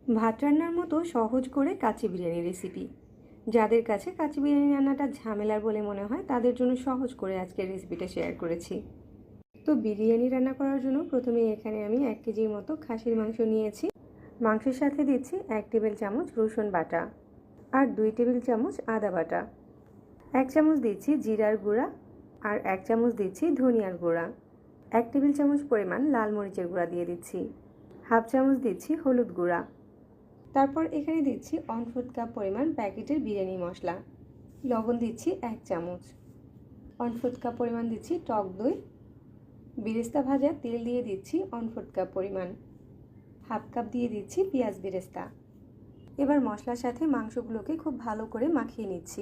ভাত রান্নার মতো সহজ করে কাচ্চি বিরিয়ানি রেসিপি। যাদের কাছে কাচ্চি বিরিয়ানি রান্নাটা ঝামেলার বলে মনে হয় তাদের জন্য সহজ করে আজকের রেসিপিটা শেয়ার করেছি। তো বিরিয়ানি রান্না করার জন্য প্রথমে এখানে আমি 1 কেজির মতো খাসির মাংস নিয়েছি। মাংসের সাথে দিচ্ছি 1 টেবিল চামচ রসুন বাটা আর 2 টেবিল চামচ আদা বাটা। 1 চামচ দিচ্ছি জিরার গুঁড়া আর 1 চামচ দিচ্ছি ধনিয়ার গুঁড়া। 1 টেবিল চামচ পরিমাণ লাল মরিচের গুঁড়া দিয়ে দিচ্ছি। হাফ চামচ দিচ্ছি হলুদ গুঁড়া। তারপর এখানে দিচ্ছি 1/4 কাপ পরিমাণ প্যাকেটের বিরিয়ানি মশলা। লবণ দিচ্ছি 1 চামচ। 1/4 কাপ পরিমাণ দিচ্ছি টক দই। বেরেস্তা ভাজা তেল দিয়ে দিচ্ছি 1/4 কাপ পরিমাণ। হাফ কাপ দিয়ে দিচ্ছি পেঁয়াজ বেরেস্তা। এবার মশলার সাথে মাংসগুলোকে খুব ভালো করে মাখিয়ে নিচ্ছি।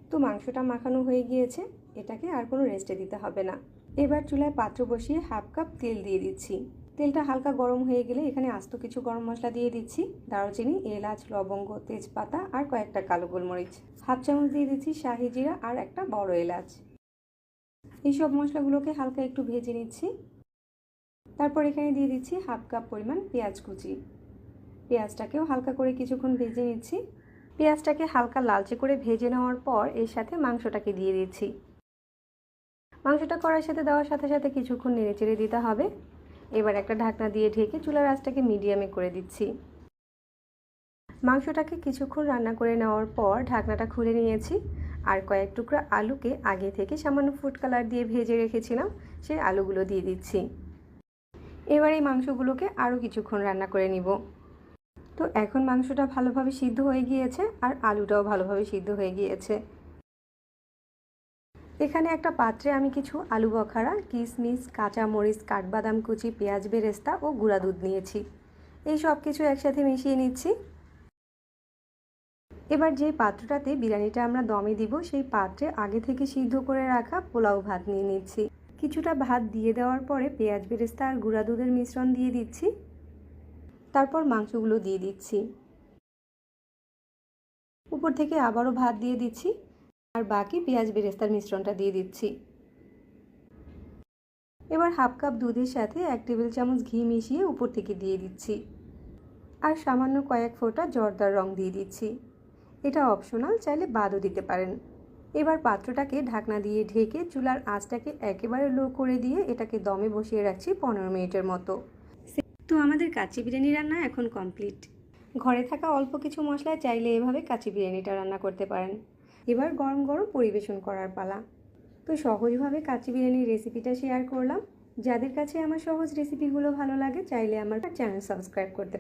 তো মাংসটা মাখানো হয়ে গিয়েছে, এটাকে আর কোনো রেস্টে দিতে হবে না। এবার চুলায় পাত্র বসিয়ে হাফ কাপ তেল দিয়ে দিচ্ছি। তেলটা হালকা গরম হয়ে গেলে এখানে আস্ত কিছু গরম মশলা দিয়ে দিচ্ছি। দারুচিনি, এলাচ, লবঙ্গ, তেজপাতা আর কয়েকটা কালো গোলমরিচ। হাফ চামচ দিয়ে দিচ্ছি শাহি জিরা আর একটা বড় এলাচ। এইসব মশলাগুলোকে হালকা একটু ভেজে নিচ্ছি। তারপর এখানে দিয়ে দিচ্ছি হাফ কাপ পরিমাণ পেঁয়াজ কুচি। পেঁয়াজটাকেও হালকা করে কিছুক্ষণ ভেজে নিচ্ছি। পেঁয়াজটাকে হালকা লালচে করে ভেজে নেওয়ার পর এর সাথে মাংসটাকে দিয়ে দিচ্ছি। মাংসটা কড়াইয়ের সাথে দেওয়ার সাথে সাথে কিছুক্ষণ নেড়েচেড়ে দিতে হবে। এবার একটা ঢাকনা দিয়ে ঢেকে চুলার আঁচটাকে মিডিয়ামে করে দিচ্ছি। মাংসটাকে কিছুক্ষণ রান্না করে নেওয়ার পর ঢাকনাটা খুলে নিয়েছি আর কয়েক টুকরা আলুকে আগে থেকে সামান্য ফুড কালার দিয়ে ভেজে রেখেছিলাম, সেই আলুগুলো দিয়ে দিচ্ছি। এবার এই মাংসগুলোকে আরও কিছুক্ষণ রান্না করে নিব। তো এখন মাংসটা ভালোভাবে সিদ্ধ হয়ে গিয়েছে আর আলুটাও ভালোভাবে সিদ্ধ হয়ে গিয়েছে। এখানে একটা পাত্রে আমি কিছু আলু বখারা, কিশমিশ, কাঁচামরিচ, কাঠবাদাম কুচি, পেঁয়াজ বেরেস্তা ও গুঁড়া দুধ নিয়েছি। এই সব কিছু একসাথে মিশিয়ে নিচ্ছি। এবার যে পাত্রটাতে বিরিয়ানিটা আমরা দমে দিব সেই পাত্রে আগে থেকে সিদ্ধ করে রাখা পোলাও ভাত নিয়ে নিচ্ছি। কিছুটা ভাত দিয়ে দেওয়ার পরে পেঁয়াজ বেরেস্তা আর গুঁড়া দুধের মিশ্রণ দিয়ে দিচ্ছি। তারপর মাংসগুলো দিয়ে দিচ্ছি। উপর থেকে আবারও ভাত দিয়ে দিচ্ছি আর বাকি পেঁয়াজ বেরেস্তার মিশ্রণটা দিয়ে দিচ্ছি। এবার হাফ কাপ দুধের সাথে 1 টেবিল চামচ ঘি মিশিয়ে উপর থেকে দিয়ে দিচ্ছি আর সামান্য কয়েক ফোঁটা জর্দার রং দিয়ে দিচ্ছি। এটা অপশনাল, চাইলে বাদও দিতে পারেন। এবার পাত্রটাকে ঢাকনা দিয়ে ঢেকে চুলার আঁচটাকে একেবারে লো করে দিয়ে এটাকে দমে বসিয়ে রাখছি 15 মিনিটের মতো। তো আমাদের কাচ্চি বিরিয়ানি রান্না এখন কমপ্লিট। ঘরে থাকা অল্প কিছু মশলায় চাইলে এভাবে কাচ্চি বিরিয়ানিটা রান্না করতে পারেন। এবার গরম গরম পরিবেশন করার পালা। তো সহজভাবে কাচ্চি বিরিয়ানির রেসিপিটা শেয়ার করলাম। যাদের কাছে আমার সহজ রেসিপিগুলো ভালো লাগে চাইলে আমার চ্যানেল সাবস্ক্রাইব করতে